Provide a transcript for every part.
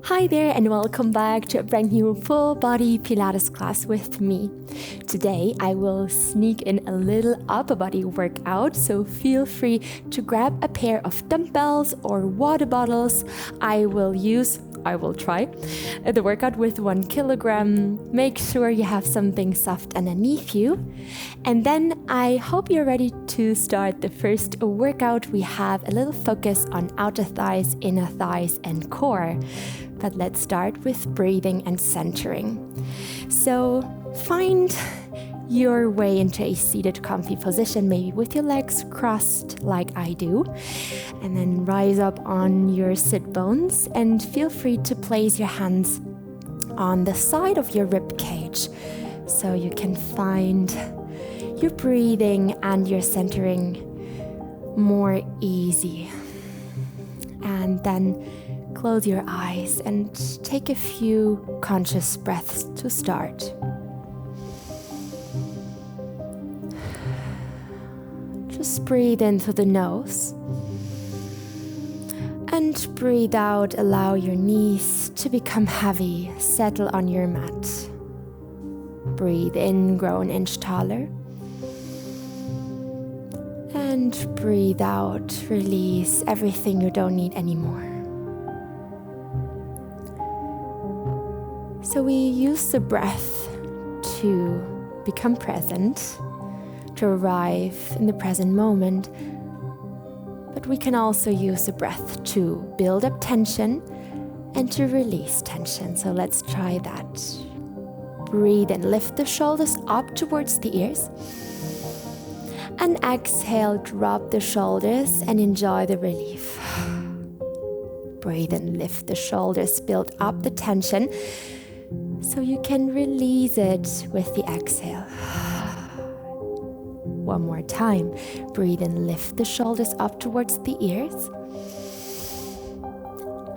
Hi there and welcome back to a brand new full body Pilates class with me. Today I will sneak in a little upper body workout, so feel free to grab a pair of dumbbells or water bottles. I will try the workout with 1 kilogram. Make sure you have something soft underneath you. And then I hope you're ready to start the first workout. We have a little focus on outer thighs, inner thighs, and core. But let's start with breathing and centering. So find your way into a seated comfy position, maybe with your legs crossed like I do. And then rise up on your sit bones and feel free to place your hands on the side of your rib cage so you can find your breathing and your centering more easy. And then close your eyes and take a few conscious breaths to start. Just breathe in through the nose and breathe out. Allow your knees to become heavy. Settle on your mat. Breathe in, grow an inch taller. And breathe out, release everything you don't need anymore. So we use the breath to become present, to arrive in the present moment. But we can also use the breath to build up tension and to release tension. So let's try that. Breathe and lift the shoulders up towards the ears. And exhale, drop the shoulders and enjoy the relief. Breathe and lift the shoulders, build up the tension so you can release it with the exhale. One more time. Breathe and lift the shoulders up towards the ears.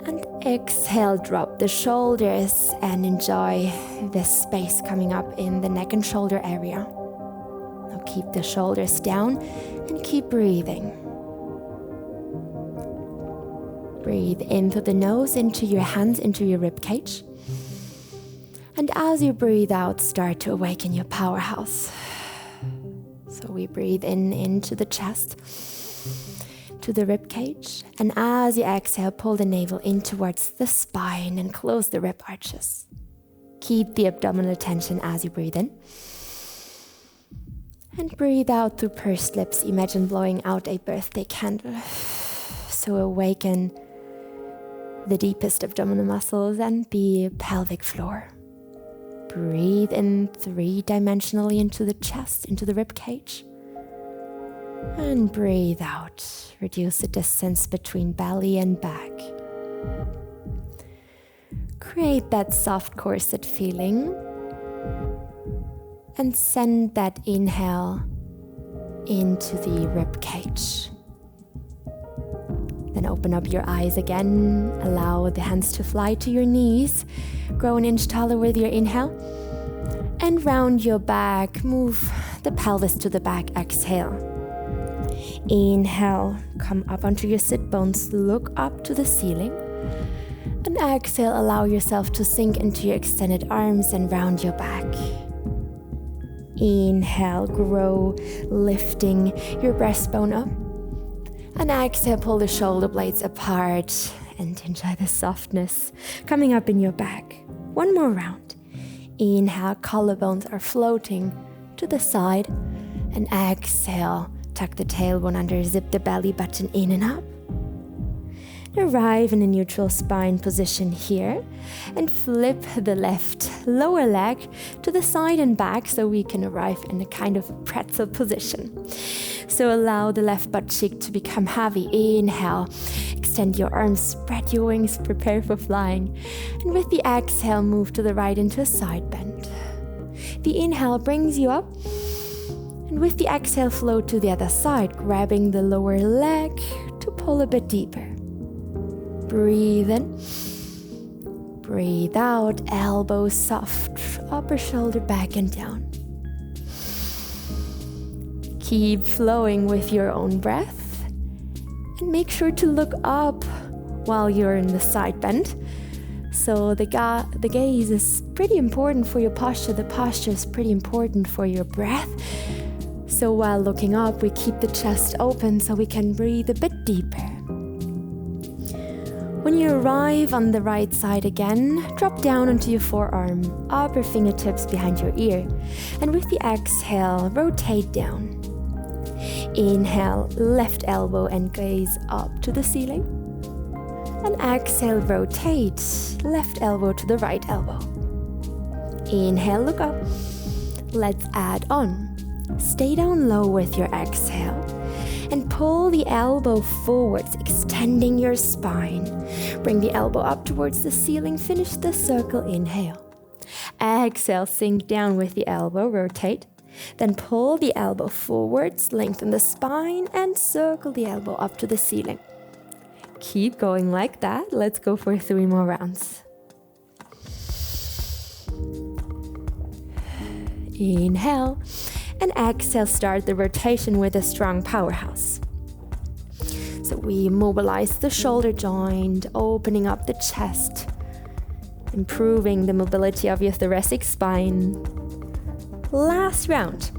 And exhale, drop the shoulders and enjoy this space coming up in the neck and shoulder area. Now keep the shoulders down and keep breathing. Breathe in through the nose, into your hands, into your rib cage. And as you breathe out, start to awaken your powerhouse. So we breathe in into the chest, to the rib cage. And as you exhale, pull the navel in towards the spine and close the rib arches. Keep the abdominal tension as you breathe in. And breathe out through pursed lips. Imagine blowing out a birthday candle. So awaken the deepest abdominal muscles and the pelvic floor. Breathe in 3-dimensionally into the chest, into the rib cage. And breathe out. Reduce the distance between belly and back. Create that soft corset feeling. And send that inhale into the rib cage. Then open up your eyes again. Allow the hands to fly to your knees. Grow an inch taller with your inhale. And round your back. Move the pelvis to the back. Exhale. Inhale. Come up onto your sit bones. Look up to the ceiling. And exhale. Allow yourself to sink into your extended arms and round your back. Inhale. Grow, lifting your breastbone up. And exhale, pull the shoulder blades apart and enjoy the softness coming up in your back. One more round. Inhale, collarbones are floating to the side. And exhale, tuck the tailbone under, zip the belly button in and up. Arrive in a neutral spine position here and flip the left lower leg to the side and back so we can arrive in a kind of pretzel position. So allow the left butt cheek to become heavy. Inhale, extend your arms, spread your wings, prepare for flying. And with the exhale, move to the right into a side bend. The inhale brings you up. And with the exhale, float to the other side, grabbing the lower leg to pull a bit deeper. Breathe in, breathe out, elbows soft, upper shoulder back and down. Keep flowing with your own breath and make sure to look up while you're in the side bend So the gaze is pretty important for your posture. The posture is pretty important for your breath. So while looking up, we keep the chest open so we can breathe a bit deeper. When you arrive on the right side again, drop down onto your forearm, upper fingertips behind your ear. And with the exhale, rotate down. Inhale, left elbow and gaze up to the ceiling. And exhale, rotate, left elbow to the right elbow. Inhale, look up. Let's add on. Stay down low with your exhale. And pull the elbow forwards, extending your spine. Bring the elbow up towards the ceiling. Finish the circle. Inhale. Exhale, sink down with the elbow. Rotate. Then pull the elbow forwards, lengthen the spine, and circle the elbow up to the ceiling. Keep going like that. Let's go for 3 more rounds. Inhale. And exhale, start the rotation with a strong powerhouse. So we mobilize the shoulder joint, opening up the chest, improving the mobility of your thoracic spine. Last round.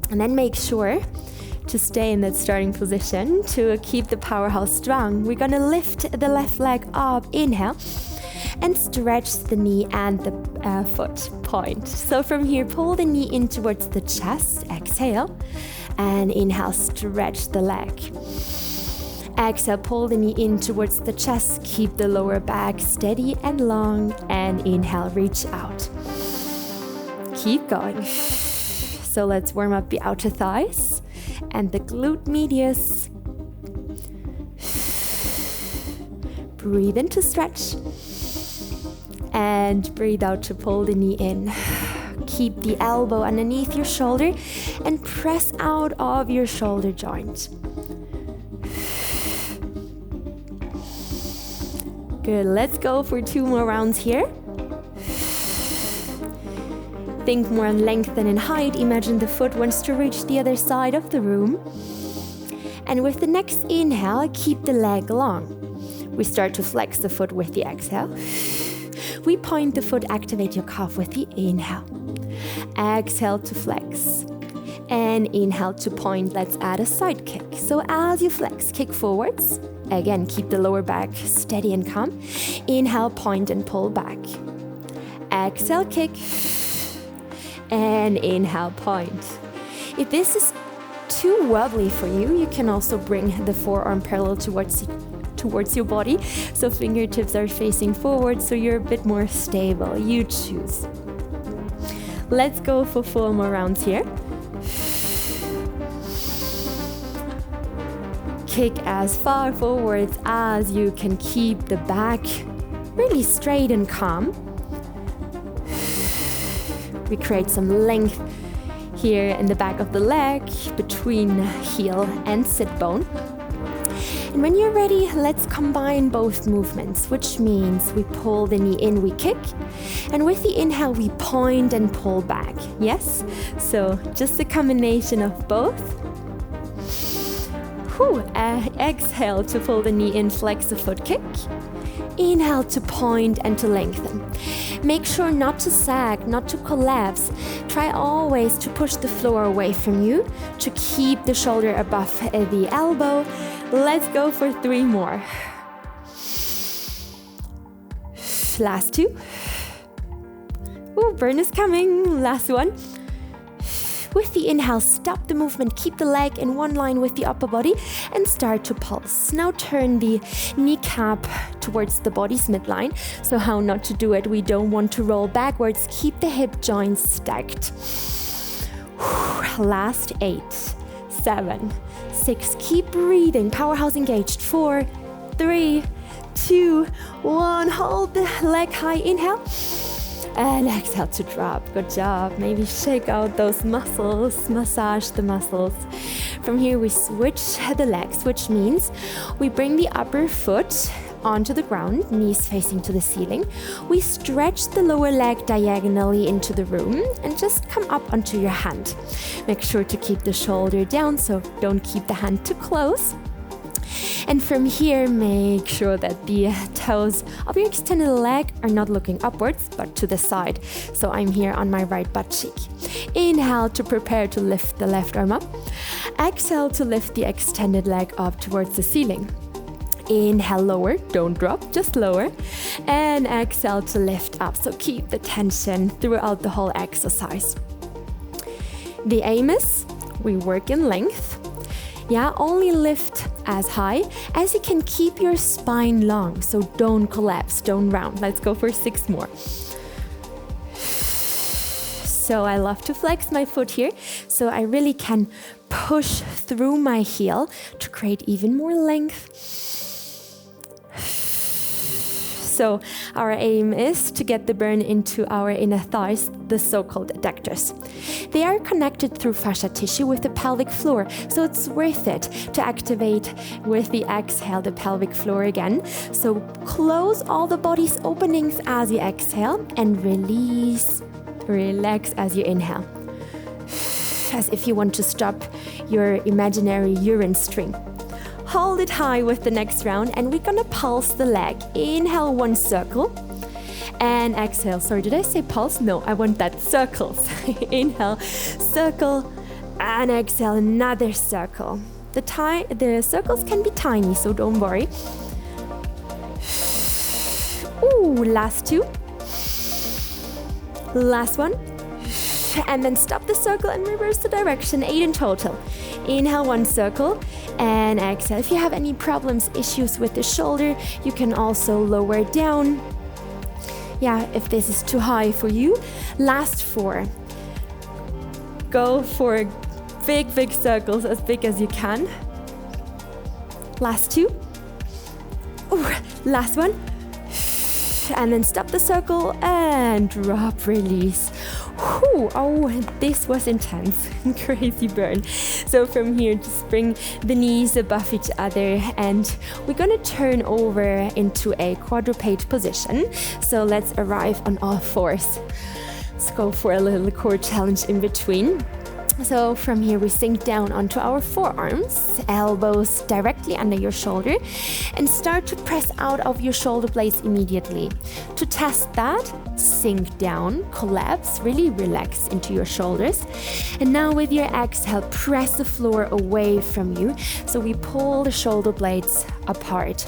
And then make sure to stay in that starting position to keep the powerhouse strong. We're gonna lift the left leg up, inhale, and stretch the knee and the foot point. So from here, pull the knee in towards the chest, exhale, and inhale, stretch the leg. Exhale, pull the knee in towards the chest, keep the lower back steady and long, and inhale, reach out. Keep going. So let's warm up the outer thighs and the glute medius. Breathe in to stretch. And breathe out to pull the knee in. Keep the elbow underneath your shoulder and press out of your shoulder joint. Good, let's go for 2 more rounds here. Think more in length than in height. Imagine the foot wants to reach the other side of the room. And with the next inhale, keep the leg long. We start to flex the foot with the exhale. We point the foot, activate your calf with the inhale. Exhale to flex. And inhale to point. Let's add a side kick. So as you flex, kick forwards. Again, keep the lower back steady and calm. Inhale, point and pull back. Exhale, kick. And inhale, point. If this is too wobbly for you, you can also bring the forearm parallel towards your body, so fingertips are facing forward, so you're a bit more stable. You choose. Let's go for 4 more rounds here. Kick as far forwards as you can. Keep the back really straight and calm. We create some length here in the back of the leg between heel and sit bone. And when you're ready, let's combine both movements, which means we pull the knee in, we kick, and with the inhale, we point and pull back. Yes? So just a combination of both. Exhale to pull the knee in, flex the foot, kick. Inhale to point and to lengthen. Make sure not to sag, not to collapse. Try always to push the floor away from you, to keep the shoulder above the elbow. Let's go for 3 more. Last 2. Ooh, burn is coming. Last one. With the inhale, stop the movement, keep the leg in one line with the upper body and start to pulse. Now turn the kneecap towards the body's midline. So how not to do it? We don't want to roll backwards. Keep the hip joints stacked. Last 8, 7, 6. Keep breathing. Powerhouse engaged. 4, 3, 2, 1. Hold the leg high. Inhale. And exhale to drop. Good job. Maybe shake out those muscles, massage the muscles. From here, we switch the legs, which means we bring the upper foot onto the ground, knees facing to the ceiling. We stretch the lower leg diagonally into the room and just come up onto your hand. Make sure to keep the shoulder down, so don't keep the hand too close. And from here, make sure that the toes of your extended leg are not looking upwards, but to the side. So I'm here on my right butt cheek. Inhale to prepare to lift the left arm up. Exhale to lift the extended leg up towards the ceiling. Inhale, lower, don't drop, just lower. And exhale to lift up. So keep the tension throughout the whole exercise. The aim is we work in length. Yeah, only lift as high as you can keep your spine long. So don't collapse, don't round. Let's go for 6 more. So I love to flex my foot here. So I really can push through my heel to create even more length. So our aim is to get the burn into our inner thighs, the so-called adductors. They are connected through fascia tissue with the pelvic floor, so it's worth it to activate with the exhale the pelvic floor again. So close all the body's openings as you exhale and release, relax as you inhale. As if you want to stop your imaginary urine stream. Hold it high with the next round and we're gonna pulse the leg. Inhale 1 circle and exhale. Sorry, did I say pulse? No, I want that circles. Inhale, circle and exhale another circle. The circles can be tiny, so don't worry. Ooh, last 2. Last 1. And then stop the circle and reverse the direction, 8 in total. Inhale 1 circle and exhale. If you have any problems, issues with the shoulder, you can also lower it down. Yeah, if this is too high for you. Last 4. Go for big circles, as big as you can. Last 2. Ooh, last 1. And then stop the circle and drop, release. Whew, oh, this was intense. Crazy burn. So from here, just bring the knees above each other and we're gonna turn over into a quadruped position. So let's arrive on all 4s. Let's go for a little core challenge in between. So from here we sink down onto our forearms, elbows directly under your shoulder, and start to press out of your shoulder blades immediately. To test that, sink down, collapse, really relax into your shoulders. And now with your exhale, press the floor away from you. So we pull the shoulder blades apart.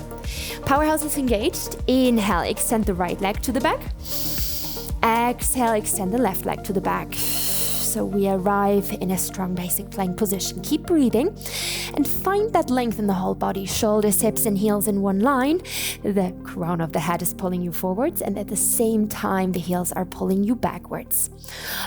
Powerhouse is engaged. Inhale, extend the right leg to the back. Exhale, extend the left leg to the back. So we arrive in a strong basic plank position. Keep breathing and find that length in the whole body. Shoulders, hips and heels in one line. The crown of the head is pulling you forwards and at the same time the heels are pulling you backwards.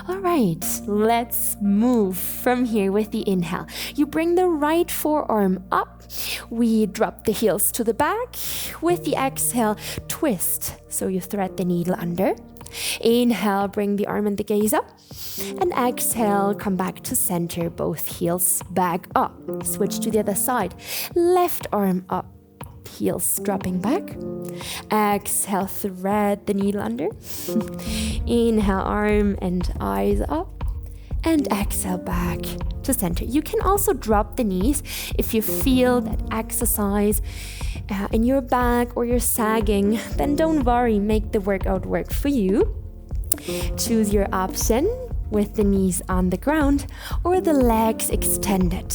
All right, let's move from here with the inhale. You bring the right forearm up. We drop the heels to the back. With the exhale, twist. So you thread the needle under. Inhale, bring the arm and the gaze up. And exhale, come back to center, both heels back up. Switch to the other side. Left arm up, heels dropping back. Exhale, thread the needle under. Inhale, arm and eyes up. And exhale, back to center. You can also drop the knees if you feel that exercise in your back or you're sagging, then don't worry, make the workout work for you. Choose your option with the knees on the ground or the legs extended.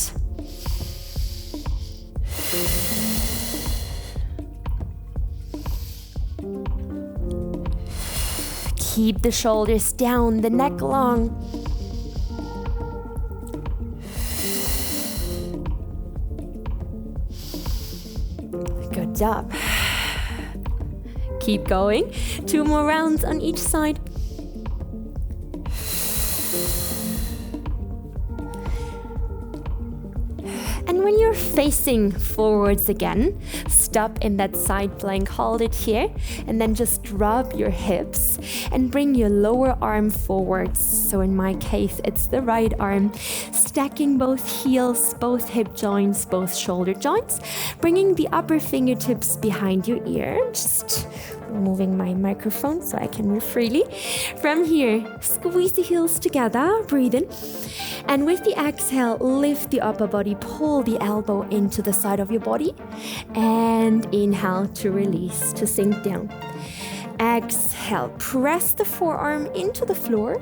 Keep the shoulders down, the neck long. Good job. Keep going. 2 more rounds on each side. And when you're facing forwards again, stop in that side plank, hold it here, and then just drop your hips and bring your lower arm forwards. So in my case, it's the right arm, stacking both heels, both hip joints, both shoulder joints, bringing the upper fingertips behind your ear. Just Moving my microphone so I can move freely. From here, squeeze the heels together, breathe in. And with the exhale, lift the upper body, pull the elbow into the side of your body. And inhale to release, to sink down. Exhale, press the forearm into the floor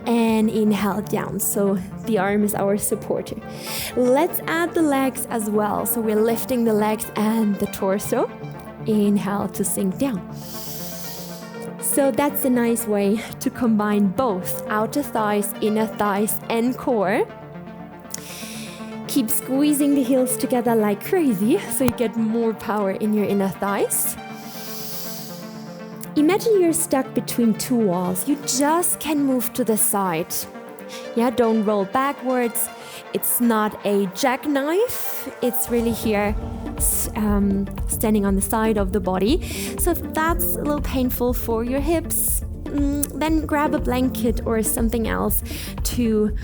and inhale down. So the arm is our supporter. Let's add the legs as well. So we're lifting the legs and the torso. Inhale to sink down. So that's a nice way to combine both outer thighs, inner thighs, and core. Keep squeezing the heels together like crazy so you get more power in your inner thighs. Imagine you're stuck between two walls. You just can move to the side. Yeah, don't roll backwards. It's not a jackknife. It's really here standing on the side of the body. So if that's a little painful for your hips, then grab a blanket or something else to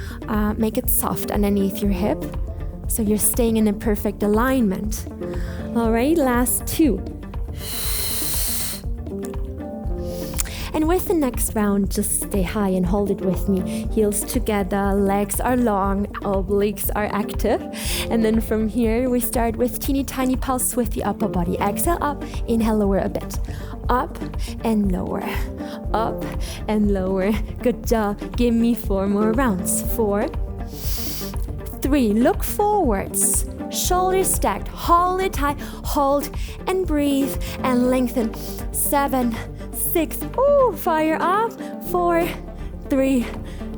make it soft underneath your hip. So you're staying in a perfect alignment. All right, last two. And with the next round, just stay high and hold it with me. Heels together, legs are long, obliques are active. And then from here, we start with teeny tiny pulse with the upper body. Exhale up, inhale, lower a bit. Up and lower, up and lower. Good job. Give me 4 more rounds. 4, 3, look forwards. Shoulders stacked, hold it high, hold and breathe and lengthen. 7, 6, fire up. 4, 3,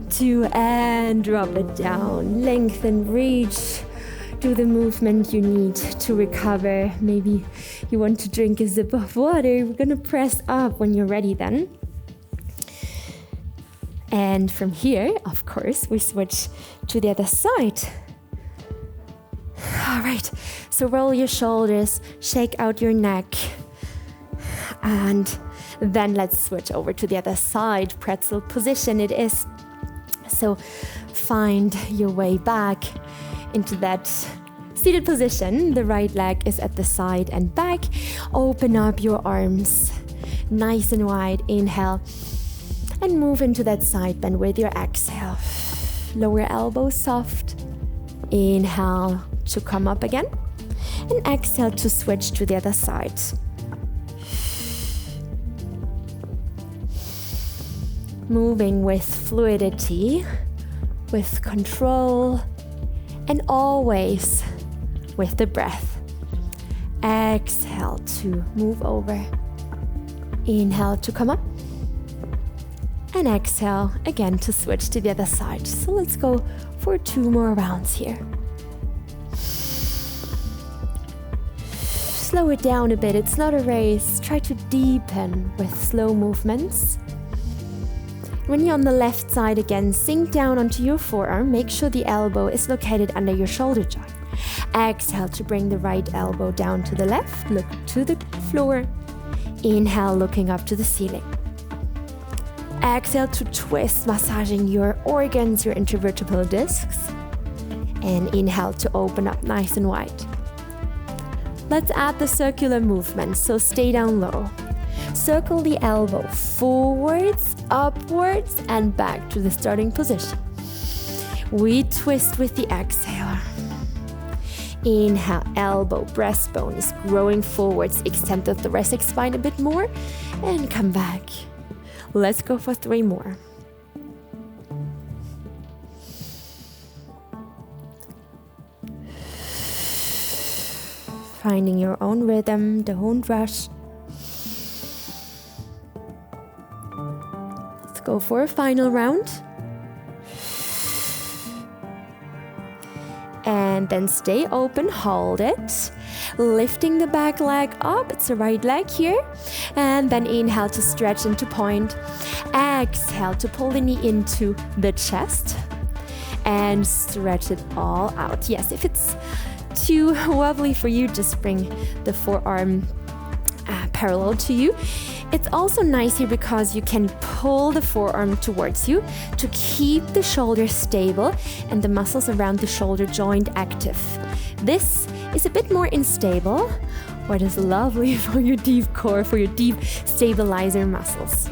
2, and drop it down. Lengthen, reach. Do the movement you need to recover. Maybe you want to drink a sip of water. We're gonna press up when you're ready then. And from here, of course, we switch to the other side. All right, so roll your shoulders, shake out your neck, and then let's switch over to the other side. Pretzel position it is. So find your way back into that seated position. The right leg is at the side and back. Open up your arms nice and wide. Inhale and move into that side bend with your exhale. Lower elbows soft. Inhale to come up again, and exhale to switch to the other side. Moving with fluidity, with control, and always with the breath. Exhale to move over. Inhale to come up, and exhale again to switch to the other side. So let's go for 2 more rounds here. Slow it down a bit, it's not a race. Try to deepen with slow movements. When you're on the left side again, sink down onto your forearm. Make sure the elbow is located under your shoulder joint. Exhale to bring the right elbow down to the left. Look to the floor. Inhale, looking up to the ceiling. Exhale to twist, massaging your organs, your intervertebral discs. And inhale to open up nice and wide. Let's add the circular movement, so stay down low. Circle the elbow forwards, upwards, and back to the starting position. We twist with the exhale. Inhale, elbow, breastbone is growing forwards. Extend the thoracic spine a bit more, and come back. Let's go for 3 more. Finding your own rhythm, don't rush. Let's go for a final round. And then stay open, hold it. Lifting the back leg up, it's the right leg here. And then inhale to stretch into point. Exhale to pull the knee into the chest. And stretch it all out. Yes, if it's too wobbly for you, just bring the forearm parallel to you. It's also nice here because you can pull the forearm towards you to keep the shoulder stable and the muscles around the shoulder joint active. This is a bit more unstable What is lovely for your deep core, for your deep stabilizer muscles.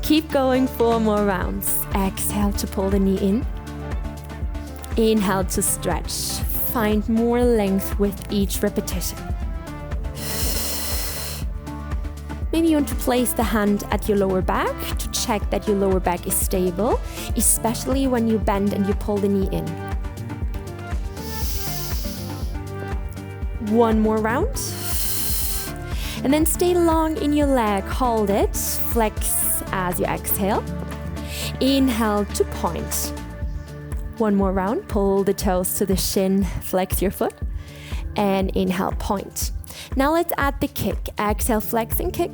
Keep going 4 more rounds. Exhale to pull the knee in. Inhale to stretch. Find more length with each repetition. Maybe you want to place the hand at your lower back to check that your lower back is stable, especially when you bend and you pull the knee in. 1 more round. And then stay long in your leg. Hold it. Flex as you exhale. Inhale to point. 1 more round. Pull the toes to the shin. Flex your foot. And inhale, point. Now let's add the kick. Exhale, flex and kick.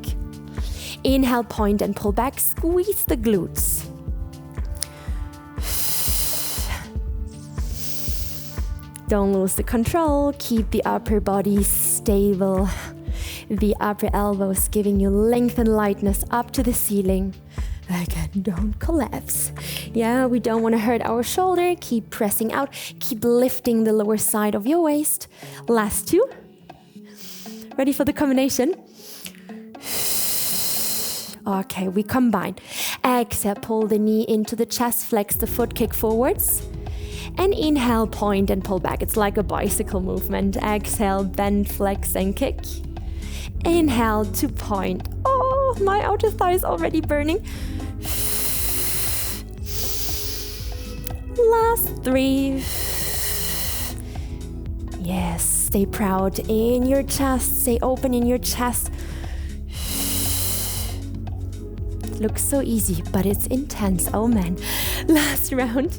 Inhale, point and pull back. Squeeze the glutes. Don't lose the control. Keep the upper body stable. The upper elbows giving you length and lightness up to the ceiling. Again, don't collapse. Yeah, we don't want to hurt our shoulder. Keep pressing out. Keep lifting the lower side of your waist. Last 2. Ready for the combination? Okay, we combine. Exhale, pull the knee into the chest, flex the foot, kick forwards. And inhale, point and pull back. It's like a bicycle movement. Exhale, bend, flex and kick. Inhale to point. Oh, my outer thigh is already burning. Last 3. Yes, stay proud in your chest. Stay open in your chest. Looks so easy, but it's intense. Oh man. Last round.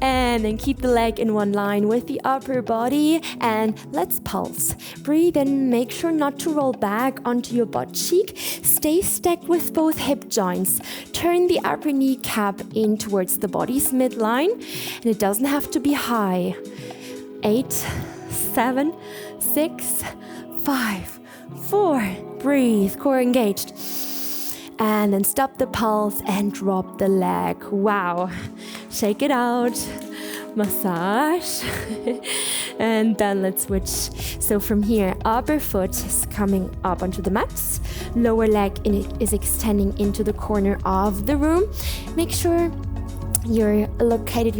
And then keep the leg in one line with the upper body and let's pulse. Breathe in, make sure not to roll back onto your butt cheek. Stay stacked with both hip joints. Turn the upper kneecap in towards the body's midline and it doesn't have to be high. 8, 7, 6, 5, 4. Breathe, core engaged. And then stop the pulse and drop the leg. Wow. Shake it out. Massage. And then let's switch. So from here, upper foot is coming up onto the mat. Lower leg is extending into the corner of the room. Make sure you're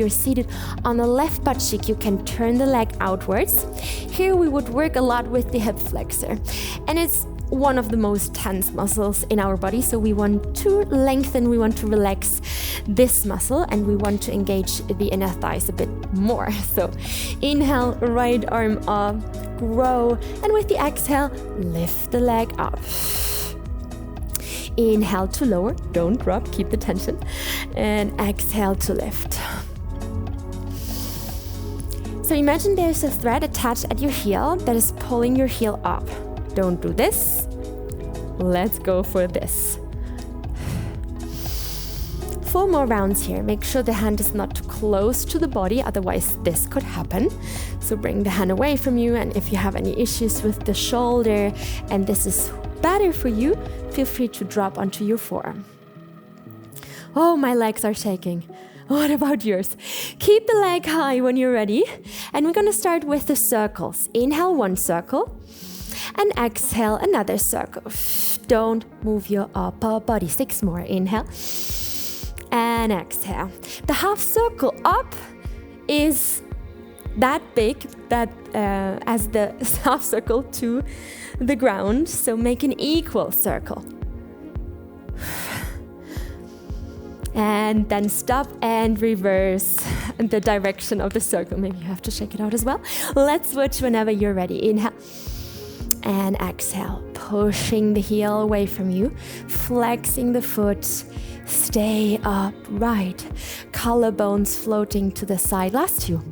seated on the left butt cheek. You can turn the leg outwards. Here we would work a lot with the hip flexor. And it's one of the most tense muscles in our body. So we want to lengthen, we want to relax this muscle, and we want to engage the inner thighs a bit more. So inhale, right arm up, grow, and with the exhale, lift the leg up. Inhale to lower, don't drop, keep the tension, and exhale to lift. So imagine there's a thread attached at your heel that is pulling your heel up. Don't do this. Let's go for this. 4 more rounds here. Make sure the hand is not too close to the body, otherwise this could happen. So bring the hand away from you, and if you have any issues with the shoulder and this is better for you, feel free to drop onto your forearm. Oh, my legs are shaking. What about yours? Keep the leg high when you're ready. And we're gonna start with the circles. Inhale, 1 circle. And exhale, another circle. Don't move your upper body. 6 more. Inhale. And exhale. The half circle up is that big as the half circle to the ground. So make an equal circle. And then stop and reverse the direction of the circle. Maybe you have to shake it out as well. Let's switch whenever you're ready. Inhale. And exhale, pushing the heel away from you, flexing the foot, stay upright, collarbones floating to the side. Last 2.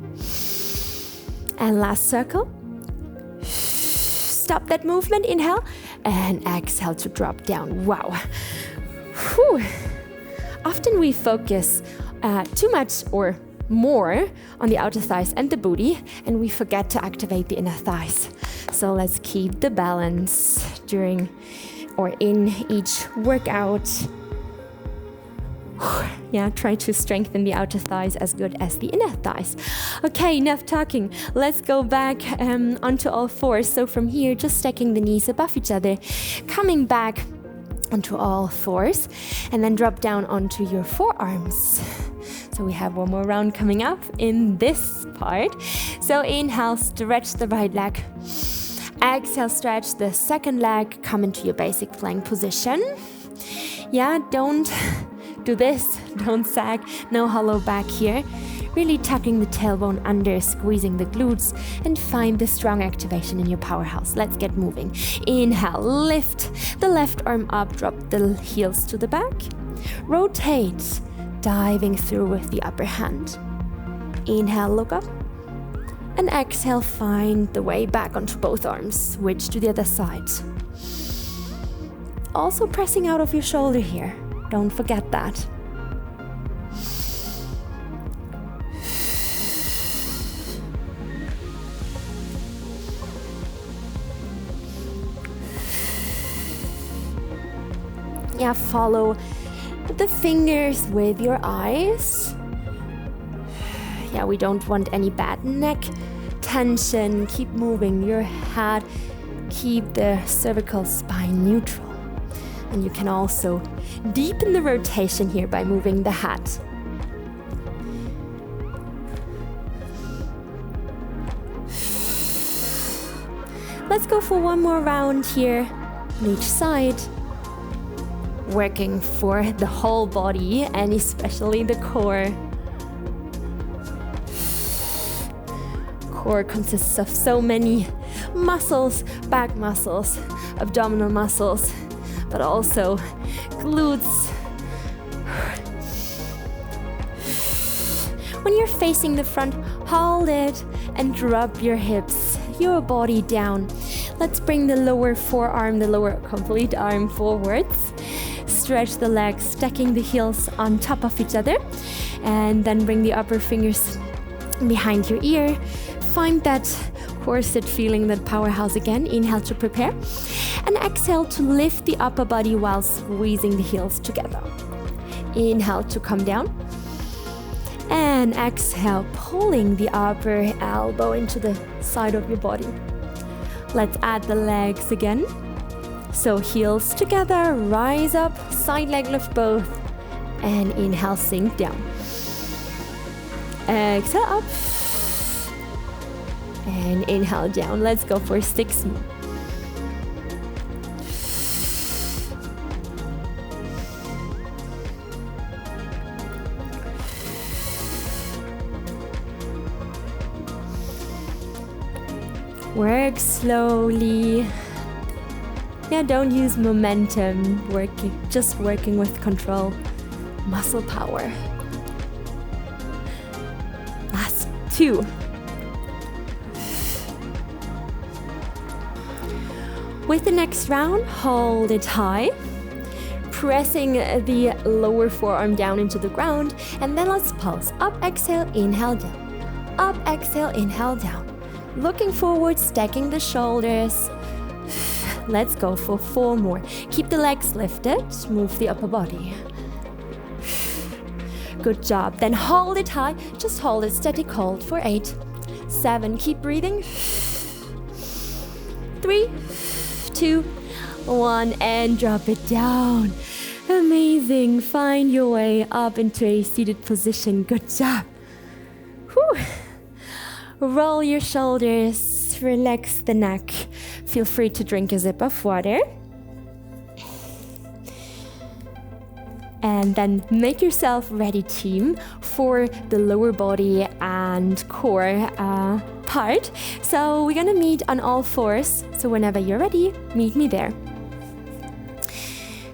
And last circle. Stop that movement, inhale, and exhale to drop down. Wow. Whew. Often we focus too much or more on the outer thighs and the booty, and we forget to activate the inner thighs. So let's keep the balance during or in each workout. Yeah, try to strengthen the outer thighs as good as the inner thighs. Okay, enough talking. Let's go back onto all fours. So from here, just stacking the knees above each other, coming back onto all fours, and then drop down onto your forearms. So we have one more round coming up in this part. So inhale, stretch the right leg. Exhale, stretch the second leg, come into your basic plank position. Yeah, don't do this, don't sag, no hollow back here. Really tucking the tailbone under, squeezing the glutes, and find the strong activation in your powerhouse. Let's get moving. Inhale, lift the left arm up, drop the heels to the back. Rotate, diving through with the upper hand. Inhale, look up. And exhale, find the way back onto both arms. Switch to the other side. Also pressing out of your shoulder here. Don't forget that. Yeah, follow the fingers with your eyes. Yeah, we don't want any bad neck tension. Keep moving your head. Keep the cervical spine neutral. And you can also deepen the rotation here by moving the head. Let's go for one more round here on each side. Working for the whole body and especially the core. Core consists of so many muscles, back muscles, abdominal muscles, but also glutes. When you're facing the front, hold it and drop your hips, your body down. Let's bring the lower forearm, the lower complete arm forwards. Stretch the legs, stacking the heels on top of each other, and then bring the upper fingers behind your ear. Find that corset feeling, that powerhouse again. Inhale to prepare, and exhale to lift the upper body while squeezing the heels together. Inhale to come down, and exhale, pulling the upper elbow into the side of your body. Let's add the legs again. So heels together, rise up, side leg lift both, and inhale, sink down. Exhale up, and inhale down. Let's go for 6 more. Work slowly. Yeah, don't use momentum, just working with control, muscle power. Last 2. With the next round, hold it high, pressing the lower forearm down into the ground, and then let's pulse. Up, exhale, inhale, down. Up, exhale, inhale, down. Looking forward, stacking the shoulders. Let's go for 4 more. Keep the legs lifted, move the upper body. Good job. Then hold it high, just hold it, static hold for 8, 7, keep breathing. 3, 2, 1, and drop it down. Amazing. Find your way up into a seated position. Good job. Whew. Roll your shoulders, relax the neck. Feel free to drink a sip of water. And then make yourself ready, team, for the lower body and core part. So we're gonna meet on all fours. So whenever you're ready, meet me there.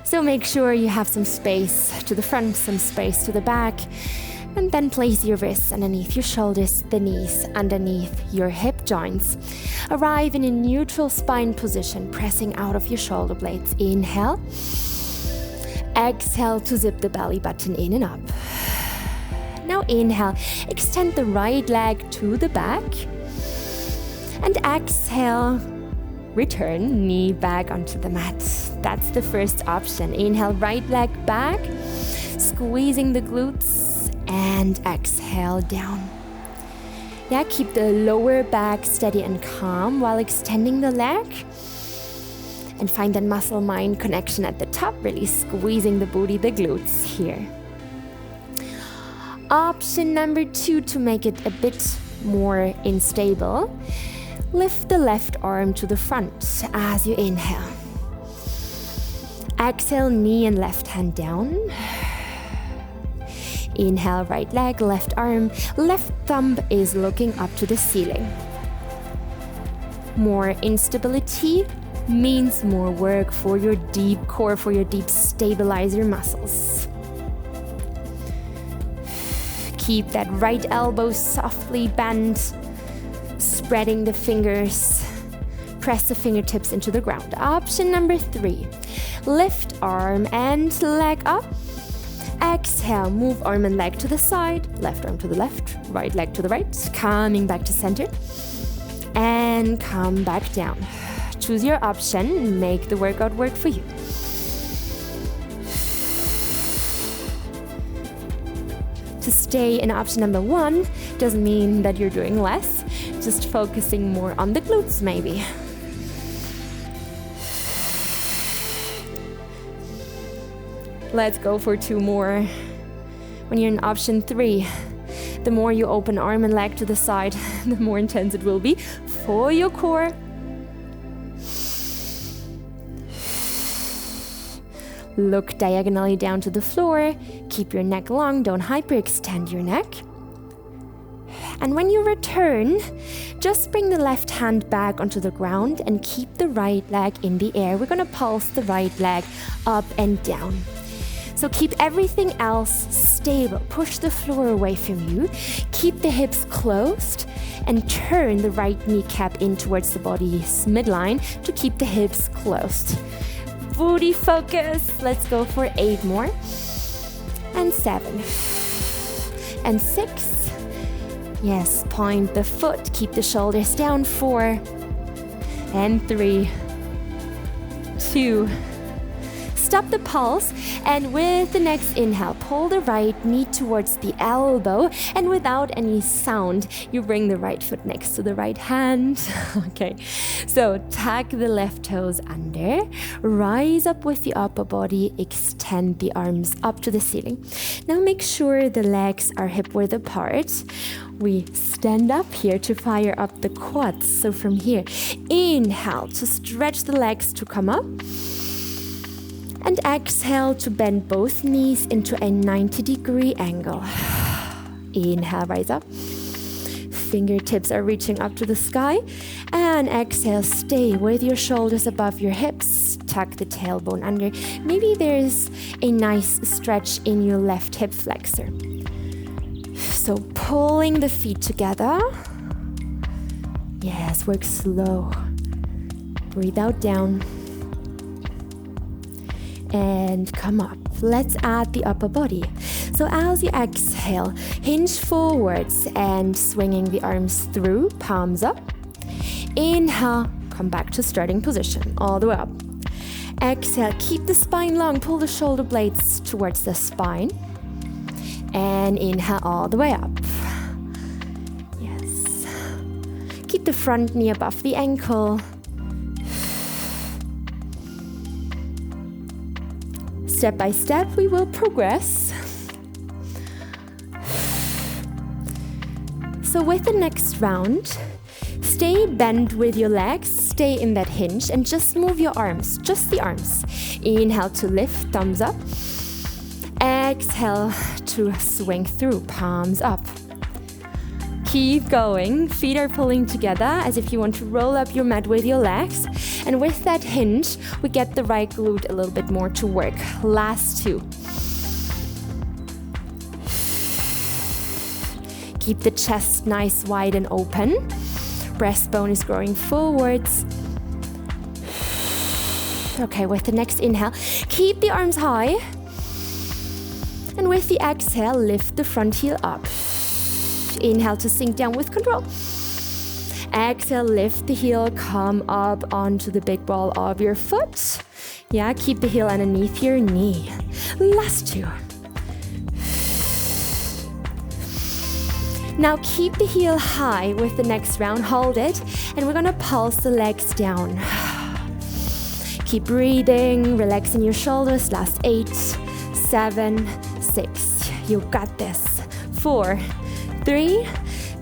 So make sure you have some space to the front, some space to the back. And then place your wrists underneath your shoulders, the knees underneath your hip joints. Arrive in a neutral spine position, pressing out of your shoulder blades. Inhale. Exhale to zip the belly button in and up. Now inhale, extend the right leg to the back. And exhale, return knee back onto the mat. That's the first option. Inhale, right leg back. squeezing the glutes, and exhale down. Yeah, keep the lower back steady and calm while extending the leg. And find that muscle-mind connection at the top, really squeezing the booty, the glutes here. Option number 2 to make it a bit more unstable. Lift the left arm to the front as you inhale. Exhale, knee and left hand down. Inhale, right leg, left arm, left thumb is looking up to the ceiling. More instability means more work for your deep core, for your deep stabilizer muscles. Keep that right elbow softly bent, spreading the fingers. Press the fingertips into the ground. Option number 3, lift arm and leg up. Exhale, move arm and leg to the side, left arm to the left, right leg to the right, coming back to center, and come back down. Choose your option, make the workout work for you. To stay in option number 1 doesn't mean that you're doing less, just focusing more on the glutes maybe. Let's go for 2 more. When you're in option 3, the more you open arm and leg to the side, the more intense it will be for your core. Look diagonally down to the floor. Keep your neck long, don't hyperextend your neck. And when you return, just bring the left hand back onto the ground and keep the right leg in the air. We're gonna pulse the right leg up and down. So keep everything else stable. Push the floor away from you. Keep the hips closed and turn the right kneecap in towards the body's midline to keep the hips closed. Booty focus. Let's go for 8 more. And 7. And 6. Yes, point the foot. Keep the shoulders down. 4. And 3. 2. Stop the pulse, and with the next inhale, pull the right knee towards the elbow, and without any sound, you bring the right foot next to the right hand. Okay, so tuck the left toes under, rise up with the upper body, extend the arms up to the ceiling. Now make sure the legs are hip-width apart. We stand up here to fire up the quads. So from here, inhale to stretch the legs to come up. And exhale to bend both knees into a 90-degree angle. Inhale, rise up. Fingertips are reaching up to the sky. And exhale, stay with your shoulders above your hips. Tuck the tailbone under. Maybe there's a nice stretch in your left hip flexor. So pulling the feet together. Yes, work slow. Breathe out, down. And come up. Let's add the upper body. So as you exhale, hinge forwards and swinging the arms through, palms up. Inhale, come back to starting position, all the way up. Exhale, keep the spine long, pull the shoulder blades towards the spine. And inhale all the way up. Yes. Keep the front knee above the ankle. Step by step, we will progress. So with the next round, stay bent with your legs, stay in that hinge, and just move your arms, just the arms. Inhale to lift, thumbs up. Exhale to swing through, palms up. Keep going, feet are pulling together as if you want to roll up your mat with your legs. And with that hinge, we get the right glute a little bit more to work. Last 2. Keep the chest nice, wide and open. Breastbone is growing forwards. Okay, with the next inhale, keep the arms high. And with the exhale, lift the front heel up. Inhale to sink down with control. Exhale, lift the heel, come up onto the big ball of your foot. Yeah, keep the heel underneath your knee. Last 2. Now keep the heel high with the next round, hold it, and we're gonna pulse the legs down. Keep breathing, relaxing your shoulders. Last 8, 7, 6. You got this. 4, 3,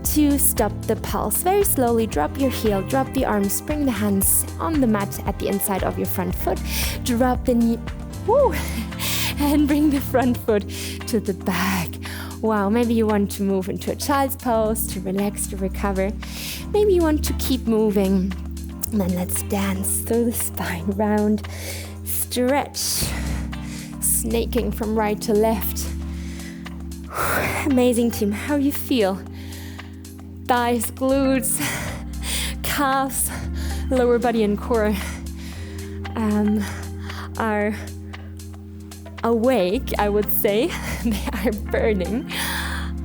2, stop the pulse. Very slowly drop your heel, drop the arms, bring the hands on the mat at the inside of your front foot. Drop the knee, woo, and bring the front foot to the back. Wow, maybe you want to move into a child's pose to relax, to recover. Maybe you want to keep moving. And then let's dance through the spine, round, stretch, snaking from right to left. Amazing, team. How you feel? Thighs, glutes, calves, lower body and core are awake, I would say. They are burning.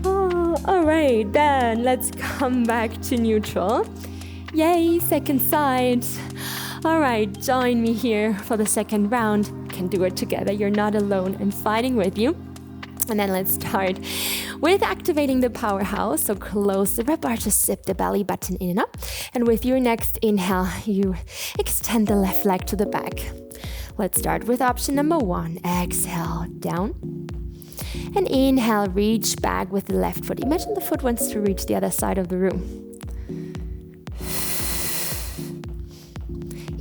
Oh, all right, then let's come back to neutral. Yay, second side. All right, join me here for the second round. Can do it together. You're not alone. I'm fighting with you. And then let's start with activating the powerhouse. So close the rib arches, zip the belly button in and up. And with your next inhale, you extend the left leg to the back. Let's start with option number 1. Exhale, down. And inhale, reach back with the left foot. Imagine the foot wants to reach the other side of the room.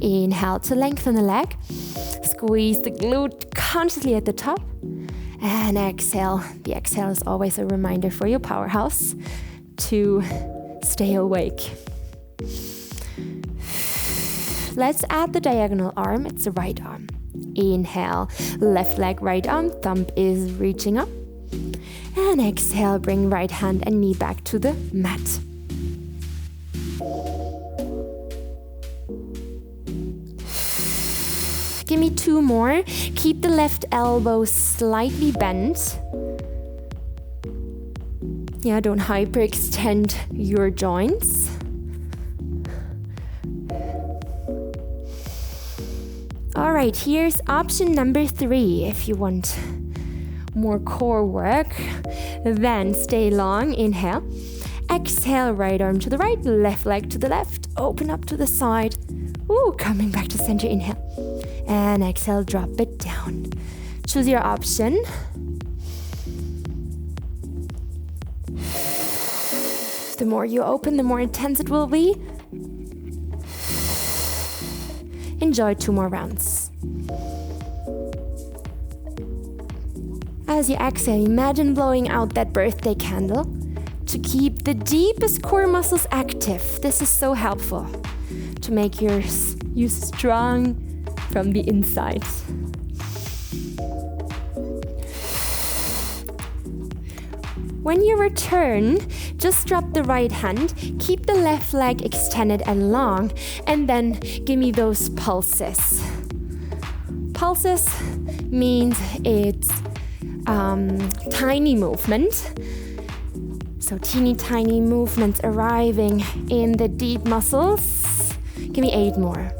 Inhale to lengthen the leg. Squeeze the glute consciously at the top. And exhale. The exhale is always a reminder for your powerhouse to stay awake. Let's add the diagonal arm. It's the right arm. Inhale, left leg, right arm. Thumb is reaching up. And exhale, bring right hand and knee back to the mat. Give me 2 more. Keep the left elbow slightly bent. Yeah, don't hyperextend your joints. All right, here's option number 3. If you want more core work, then stay long. Inhale. Exhale, right arm to the right, left leg to the left. Open up to the side. Ooh, coming back to center. Inhale. And exhale, drop it down. Choose your option. The more you open, the more intense it will be. Enjoy 2 more rounds. As you exhale, imagine blowing out that birthday candle to keep the deepest core muscles active. This is so helpful to make you strong from the inside. When you return, just drop the right hand, keep the left leg extended and long, and then give me those pulses. Pulses means it's tiny movement. So teeny tiny movements arriving in the deep muscles. Give me 8 more.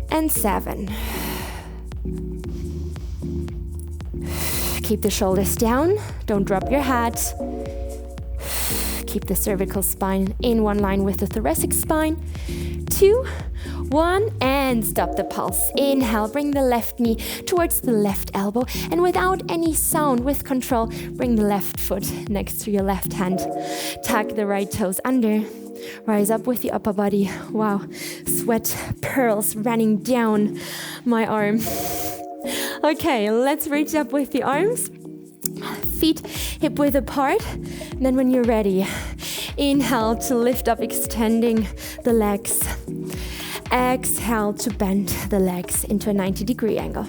And 7. Keep the shoulders down. Don't drop your head. Keep the cervical spine in one line with the thoracic spine. 2, 1, and stop the pulse. Inhale, bring the left knee towards the left elbow. And without any sound, with control, bring the left foot next to your left hand. Tuck the right toes under. Rise up with the upper body. Wow, sweat pearls running down my arm. Okay, let's reach up with the arms. Feet hip width apart. And then when you're ready, inhale to lift up, extending the legs. Exhale to bend the legs into a 90-degree angle.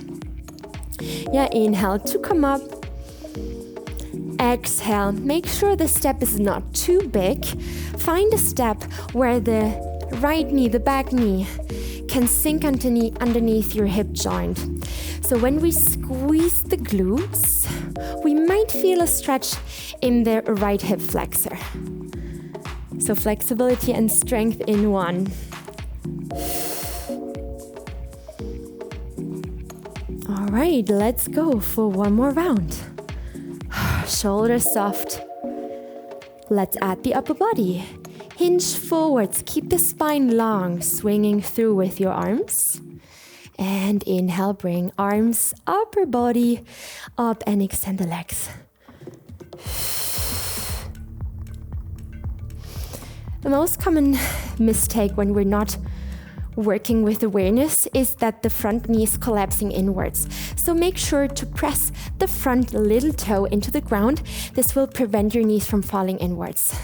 Yeah, inhale to come up. Exhale, make sure the step is not too big. Find a step where the right knee, the back knee, can sink underneath your hip joint. So when we squeeze the glutes, we might feel a stretch in the right hip flexor. So flexibility and strength in one. All right, let's go for one more round. Shoulders soft. Let's add the upper body. Hinge forwards, keep the spine long, swinging through with your arms. And inhale, bring arms, upper body up and extend the legs. The most common mistake when we're not working with awareness is that the front knee is collapsing inwards. So make sure to press the front little toe into the ground. This will prevent your knees from falling inwards.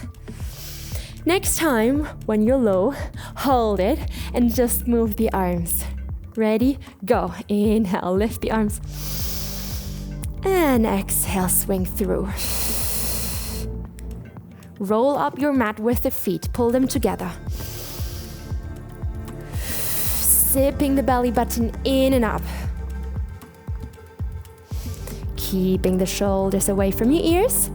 Next time, when you're low, hold it and just move the arms. Ready? Go. Inhale, lift the arms. And exhale, swing through. Roll up your mat with the feet. Pull them together. Zipping the belly button in and up. Keeping the shoulders away from your ears.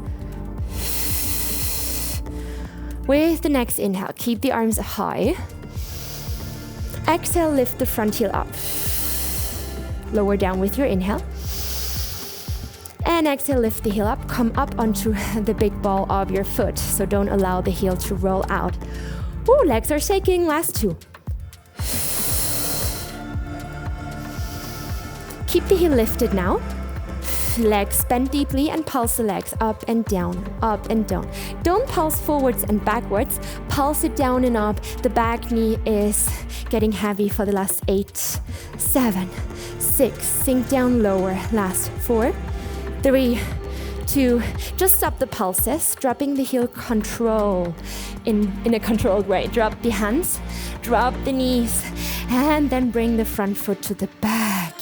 With the next inhale, keep the arms high. Exhale, lift the front heel up. Lower down with your inhale. And exhale, lift the heel up. Come up onto the big ball of your foot. So don't allow the heel to roll out. Ooh, legs are shaking. Last two. Keep the heel lifted now. Legs bend deeply and pulse the legs up and down, up and down. Don't pulse forwards and backwards. Pulse it down and up. The back knee is getting heavy for the last 8, 7, 6. Sink down lower. Last 4, 3, 2. Just stop the pulses. Dropping the heel control in a controlled way. Drop the hands, drop the knees, and then bring the front foot to the back.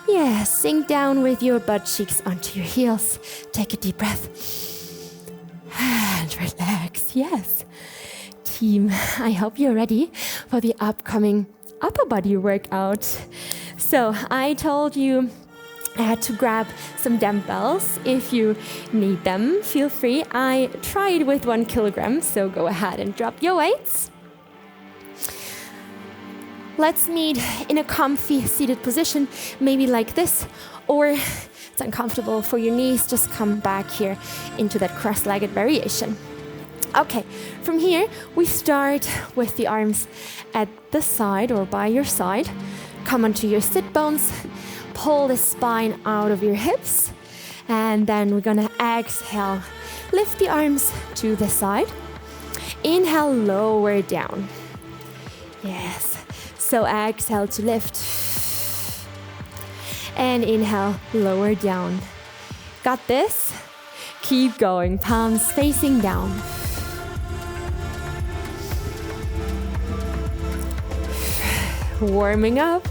Yes, sink down with your butt cheeks onto your heels. Take a deep breath. And relax. Yes. Team, I hope you're ready for the upcoming upper body workout. So I told you to grab some dumbbells if you need them. Feel free. I tried with 1 kilogram, so go ahead and drop your weights. Let's meet in a comfy seated position, maybe like this, or it's uncomfortable for your knees, just come back here into that cross-legged variation. Okay, from here, we start with the arms at the side or by your side. Come onto your sit bones, pull the spine out of your hips, and then we're gonna exhale. Lift the arms to the side. Inhale, lower down. Yes. So exhale to lift. And inhale, lower down. Got this? Keep going, palms facing down. Warming up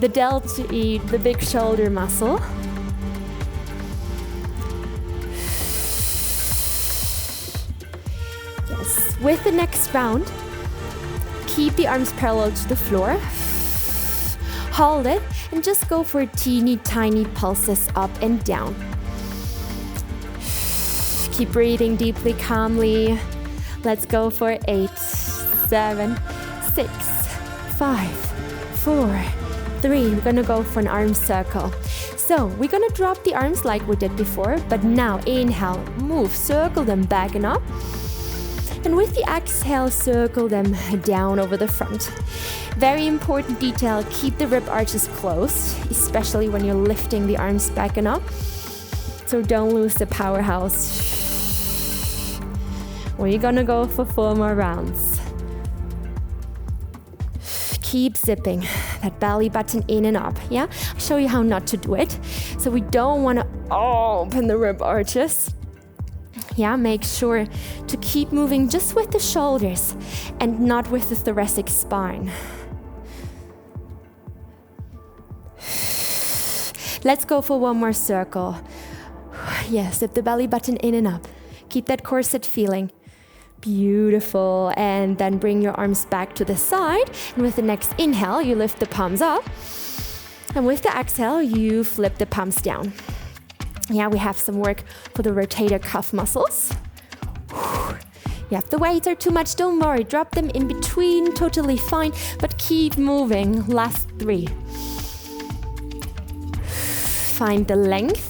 the deltoid, the big shoulder muscle. Yes, with the next round, keep the arms parallel to the floor. Hold it and just go for teeny tiny pulses up and down. Keep breathing deeply, calmly. Let's go for 8, 7, 6, 5, 4, 3. We're gonna go for an arm circle. So we're gonna drop the arms like we did before, but now inhale, move, circle them back and up. And with the exhale, circle them down over the front. Very important detail, keep the rib arches closed, especially when you're lifting the arms back and up. So don't lose the powerhouse. We're gonna go for 4 more rounds. Keep zipping that belly button in and up, yeah? I'll show you how not to do it. So we don't wanna open the rib arches. Yeah, make sure to keep moving just with the shoulders and not with the thoracic spine. Let's go for 1 more circle. Yes, zip the belly button in and up. Keep that corset feeling. Beautiful. And then bring your arms back to the side. And with the next inhale, you lift the palms up. And with the exhale, you flip the palms down. Yeah, we have some work for the rotator cuff muscles. Yeah, if the weights are too much, don't worry. Drop them in between, totally fine, but keep moving. Last 3. Find the length.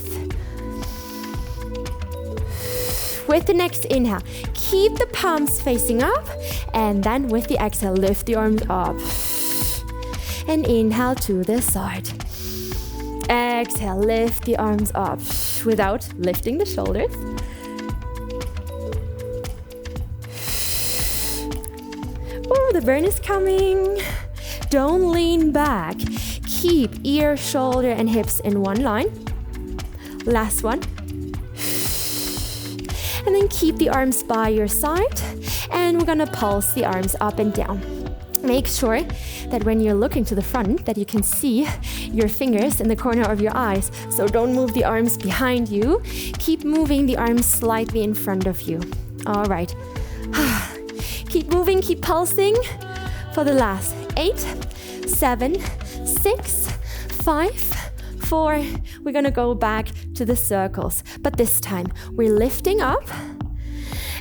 With the next inhale, keep the palms facing up, and then with the exhale, lift the arms up. And inhale to the side. Exhale, lift the arms up without lifting the shoulders. Oh, the burn is coming. Don't lean back. Keep ear, shoulder, and hips in one line. Last one. And then keep the arms by your side. And we're gonna pulse the arms up and down. Make sure that when you're looking to the front that you can see your fingers in the corner of your eyes. So don't move the arms behind you. Keep moving the arms slightly in front of you. All right. Keep moving, keep pulsing for the last 8, 7, 6, 5, 4. We're gonna go back to the circles, but this time we're lifting up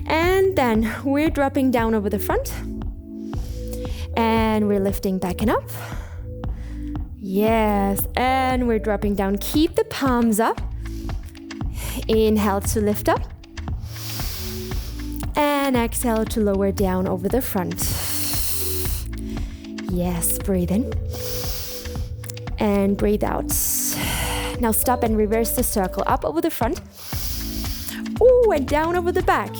and then we're dropping down over the front and we're lifting back and up. Yes, and we're dropping down. Keep the palms up. Inhale to lift up. And exhale to lower down over the front. Yes, breathe in. And breathe out. Now stop and reverse the circle. Up over the front. Ooh, and down over the back.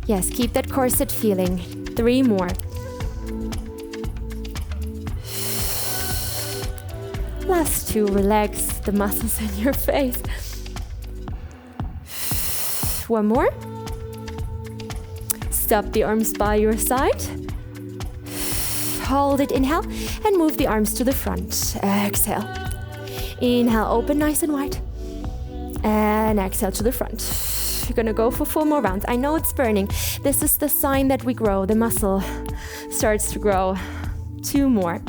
Yes, keep that corset feeling. 3 more. Last 2, relax the muscles in your face. 1 more. Stop the arms by your side. Hold it, inhale, and move the arms to the front. Exhale. Inhale, open nice and wide. And exhale to the front. You're gonna go for 4 more rounds. I know it's burning. This is the sign that we grow. The muscle starts to grow. 2 more.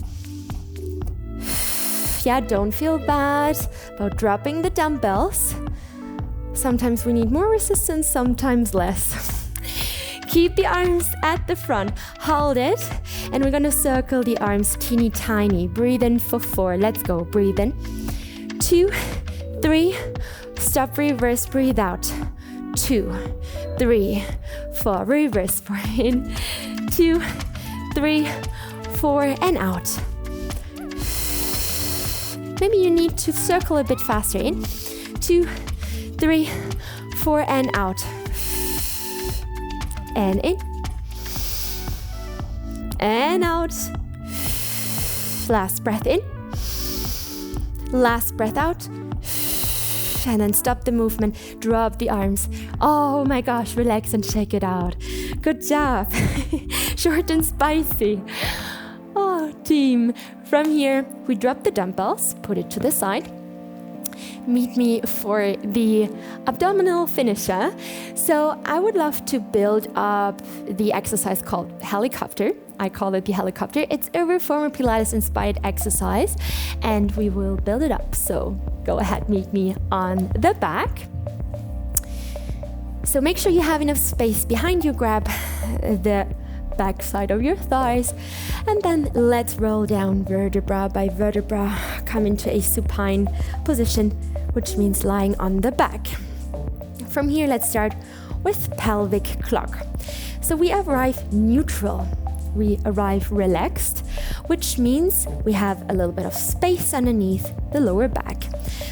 Yeah, don't feel bad about dropping the dumbbells. Sometimes we need more resistance, sometimes less. Keep the arms at the front. Hold it. And we're gonna circle the arms teeny tiny. Breathe in for 4. Let's go. Breathe in. 2, 3. Stop, reverse, breathe out. 2, 3, 4. Reverse, 4 in. 2, 3, 4, and out. Maybe you need to circle a bit faster. In. 2, 3, 4, and out. And in. And out. Last breath in. Last breath out. And then stop the movement. Drop the arms. Oh my gosh, relax and shake it out. Good job. Short and spicy. Oh, team. From here, we drop the dumbbells, put it to the side. Meet me for the abdominal finisher. So I would love to build up the exercise called helicopter. I call it the helicopter. It's a reformer Pilates inspired exercise and we will build it up. So go ahead, meet me on the back. So make sure you have enough space behind you. Grab the back side of your thighs and then let's roll down vertebra by vertebra. Come into a supine position, which means lying on the back. From here, let's start with pelvic clock. So we arrive neutral. We arrive relaxed, which means we have a little bit of space underneath the lower back.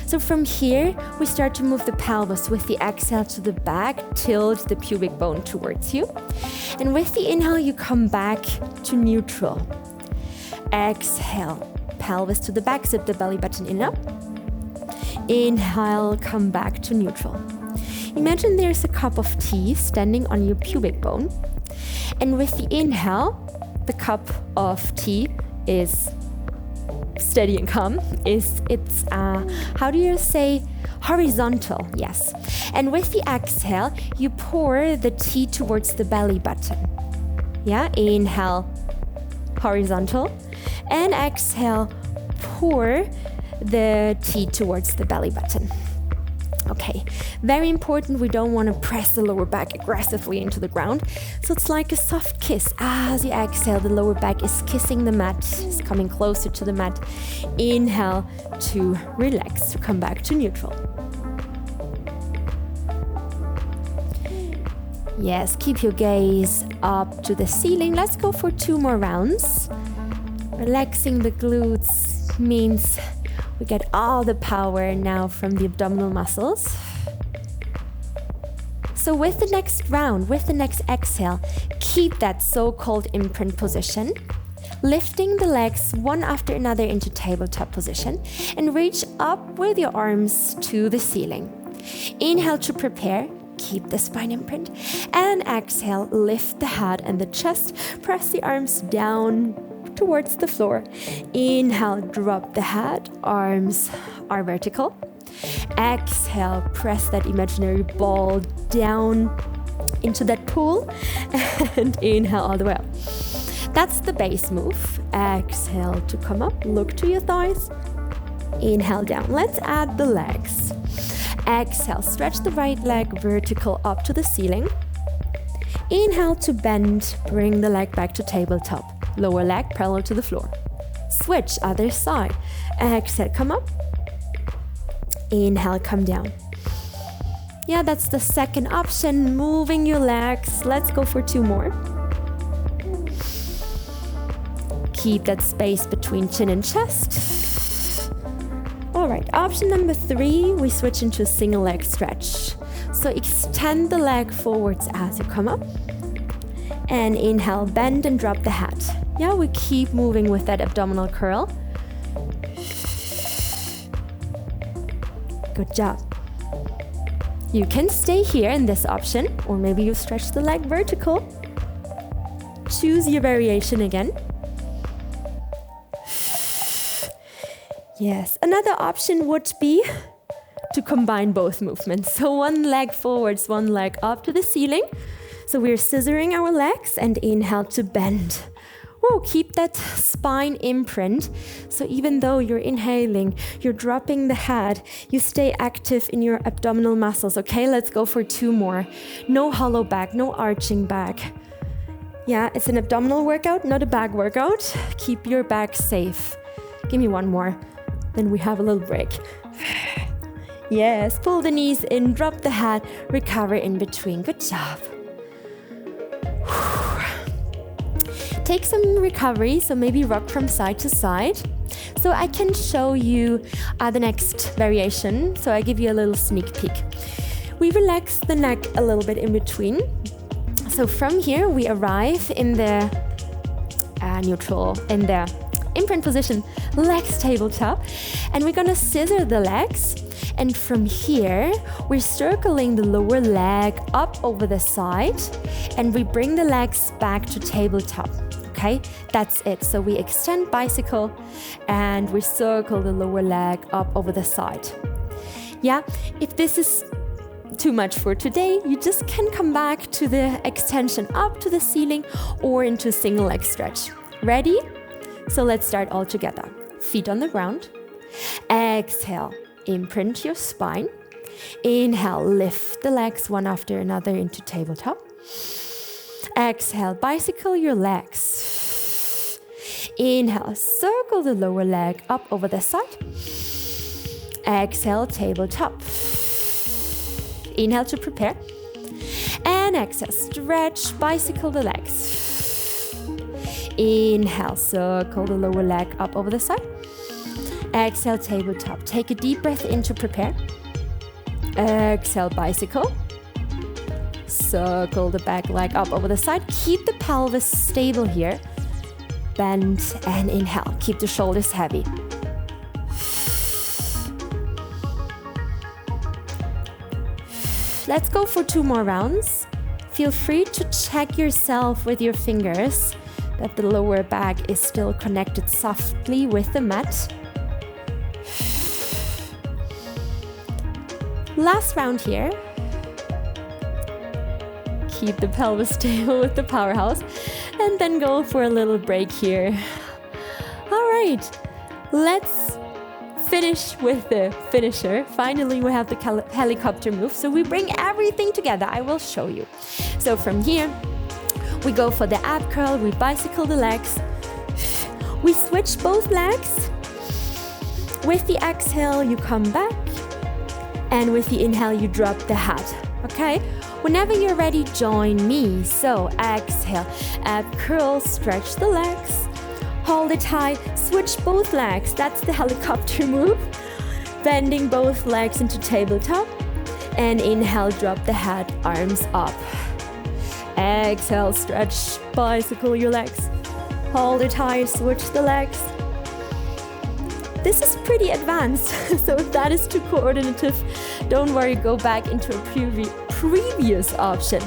So from here, we start to move the pelvis with the exhale to the back, tilt the pubic bone towards you. And with the inhale, you come back to neutral. Exhale, pelvis to the back, zip the belly button in and up. Inhale, come back to neutral. Imagine there's a cup of tea standing on your pubic bone. And with the inhale, the cup of tea is steady and calm. It's how do you say, horizontal? Yes. And with the exhale, you pour the tea towards the belly button. Yeah, inhale, horizontal, and exhale, pour the tea towards the belly button. Okay, very important, we don't want to press the lower back aggressively into the ground. So it's like a soft kiss. As you exhale, the lower back is kissing the mat, is coming closer to the mat. Inhale to relax, to come back to neutral. Yes, keep your gaze up to the ceiling. Let's go for 2 more rounds. Relaxing the glutes means we get all the power now from the abdominal muscles. So with the next round, with the next exhale, keep that so-called imprint position, lifting the legs one after another into tabletop position and reach up with your arms to the ceiling. Inhale to prepare, keep the spine imprint, and exhale, lift the head and the chest, press the arms down towards the floor. Inhale, drop the head, arms are vertical. Exhale, press that imaginary ball down into that pool and inhale all the way up. That's the base move. Exhale to come up, look to your thighs. Inhale down. Let's add the legs. Exhale, stretch the right leg vertical up to the ceiling. Inhale to bend, bring the leg back to tabletop. Lower leg parallel to the floor. Switch, other side. Exhale, come up. Inhale, come down. Yeah, that's the second option, moving your legs. Let's go for 2 more. Keep that space between chin and chest. All right, option number 3, we switch into a single leg stretch. So extend the leg forwards as you come up. And inhale, bend and drop the head. Yeah, we keep moving with that abdominal curl. Good job. You can stay here in this option, or maybe you stretch the leg vertical. Choose your variation again. Yes, another option would be to combine both movements. So 1 leg forwards, 1 leg up to the ceiling. So we're scissoring our legs and inhale to bend. Whoa, keep that spine imprint. So even though you're inhaling, you're dropping the head, you stay active in your abdominal muscles. Okay, let's go for 2 more. No hollow back, no arching back. Yeah, it's an abdominal workout, not a back workout. Keep your back safe. Give me 1 more. Then we have a little break. Yes, pull the knees in, drop the head, recover in between. Good job. Take some recovery, so maybe rock from side to side. So I can show you the next variation. So I give you a little sneak peek. We relax the neck a little bit in between. So from here we arrive in the neutral, in the imprint position, legs tabletop, and we're gonna scissor the legs. And from here, we're circling the lower leg up over the side, and we bring the legs back to tabletop. Okay, that's it. So we extend bicycle and we circle the lower leg up over the side. Yeah, if this is too much for today, you just can come back to the extension up to the ceiling or into a single leg stretch. Ready? So let's start all together. Feet on the ground. Exhale, imprint your spine. Inhale, lift the legs one after another into tabletop. Exhale, bicycle your legs. Inhale, circle the lower leg up over the side. Exhale, tabletop. Inhale to prepare. And exhale, stretch, bicycle the legs. Inhale, circle the lower leg up over the side. Exhale, tabletop. Take a deep breath in to prepare. Exhale, bicycle. Circle the back leg up over the side. Keep the pelvis stable here. Bend and inhale. Keep the shoulders heavy. Let's go for 2 more rounds. Feel free to check yourself with your fingers that the lower back is still connected softly with the mat. Last round here. Keep the pelvis stable with the powerhouse and then go for a little break here. All right, let's finish with the finisher. Finally, we have the helicopter move. So we bring everything together. I will show you. So from here, we go for the ab curl. We bicycle the legs. We switch both legs. With the exhale, you come back. And with the inhale, you drop the head. Okay? Whenever you're ready, join me. So exhale, ab curl, stretch the legs. Hold it high, switch both legs. That's the helicopter move. Bending both legs into tabletop. And inhale, drop the head, arms up. Exhale, stretch, bicycle your legs. Hold it high, switch the legs. This is pretty advanced, so if that is too coordinative, don't worry, go back into a previous option.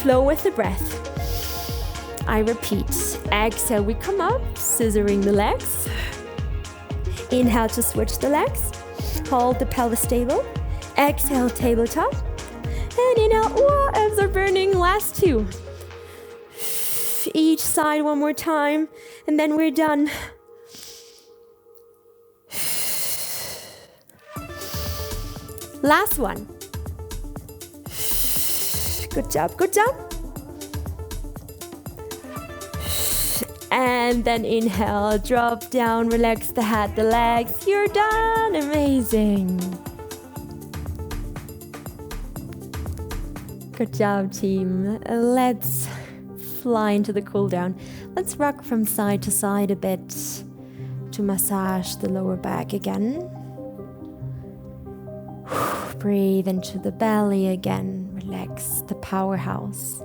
Flow with the breath. I repeat. Exhale, we come up, scissoring the legs. Inhale to switch the legs. Hold the pelvis stable. Exhale, tabletop. And inhale, ooh, abs are burning. Last two. Each side one more time, and then we're done. Last one. Good job, good job. And then inhale, drop down, relax the head, the legs. You're done. Amazing. Good job, team. Let's fly into the cool down. Let's rock from side to side a bit to massage the lower back again. Breathe into the belly again. Relax the powerhouse.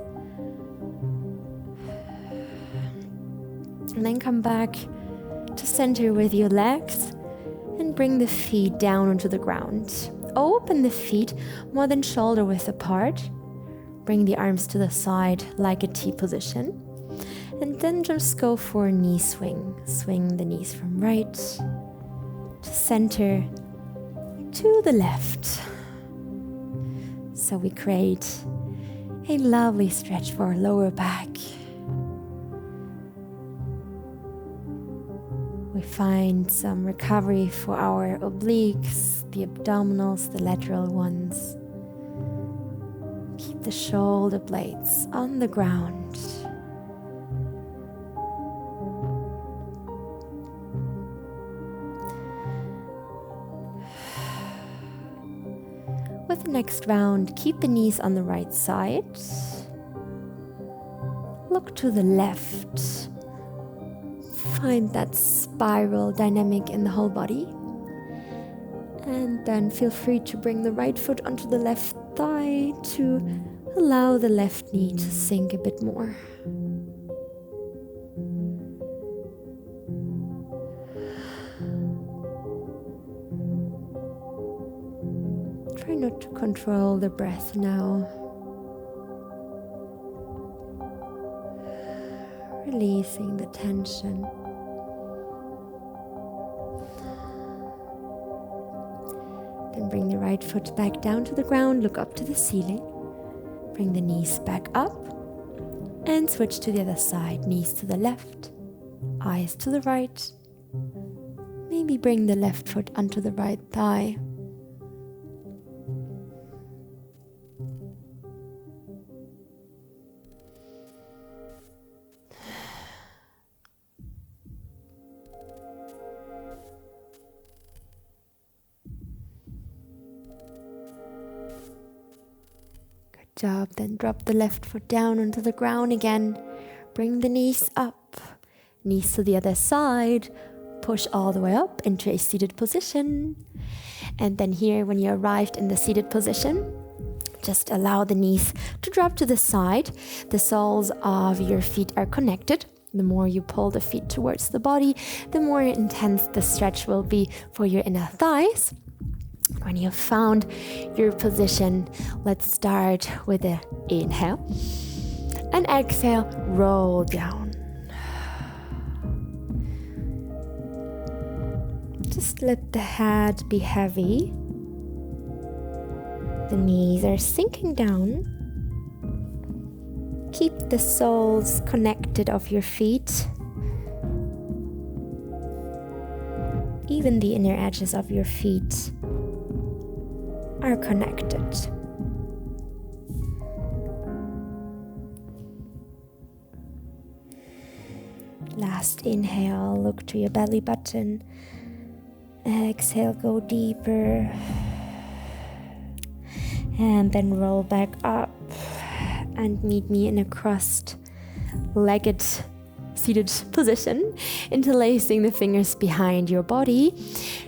And then come back to center with your legs and bring the feet down onto the ground. Open the feet more than shoulder width apart. Bring the arms to the side like a T position. And then just go for a knee swing. Swing the knees from right to center to the left. So we create a lovely stretch for our lower back. We find some recovery for our obliques, the abdominals, the lateral ones. Keep the shoulder blades on the ground. With the next round, keep the knees on the right side. Look to the left. Find that spiral dynamic in the whole body. And then feel free to bring the right foot onto the left thigh to allow the left knee to sink a bit more. Try not to control the breath now. Releasing the tension. Then bring the right foot back down to the ground, look up to the ceiling. Bring the knees back up and switch to the other side. Knees to the left, eyes to the right. Maybe bring the left foot onto the right thigh. Job. Then drop the left foot down onto the ground again. Bring the knees up, knees to the other side. Push all the way up into a seated position. And then here, when you arrived in the seated position, just allow the knees to drop to the side. The soles of your feet are connected. The more you pull the feet towards the body, the more intense the stretch will be for your inner thighs. When you've found your position, let's start with an inhale and exhale, roll down. Just let the head be heavy. The knees are sinking down. Keep the soles connected of your feet. Even the inner edges of your feet are connected. Last inhale, look to your belly button Exhale, go deeper. And then roll back up and meet me in a crossed-legged seated position, interlacing the fingers behind your body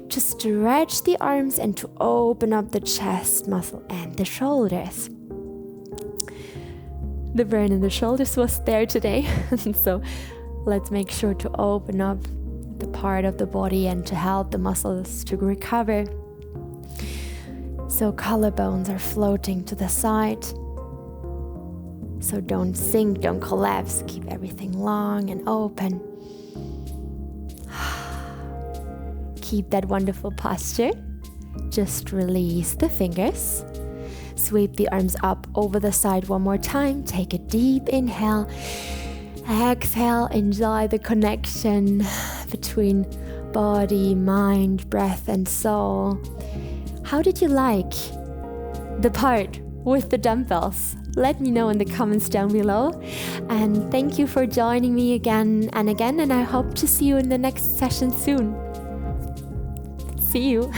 to stretch the arms and to open up the chest muscle and the shoulders. The burn in the shoulders was there today, so let's make sure to open up the part of the body and to help the muscles to recover. So collarbones are floating to the side. So don't sink, don't collapse. Keep everything long and open. Keep that wonderful posture. Just release the fingers. Sweep the arms up over the side one more time. Take a deep inhale. Exhale. Enjoy the connection between body, mind, breath, and soul. How did you like the part with the dumbbells? Let me know in the comments down below. And thank you for joining me again and again. And I hope to see you in the next session soon. See you.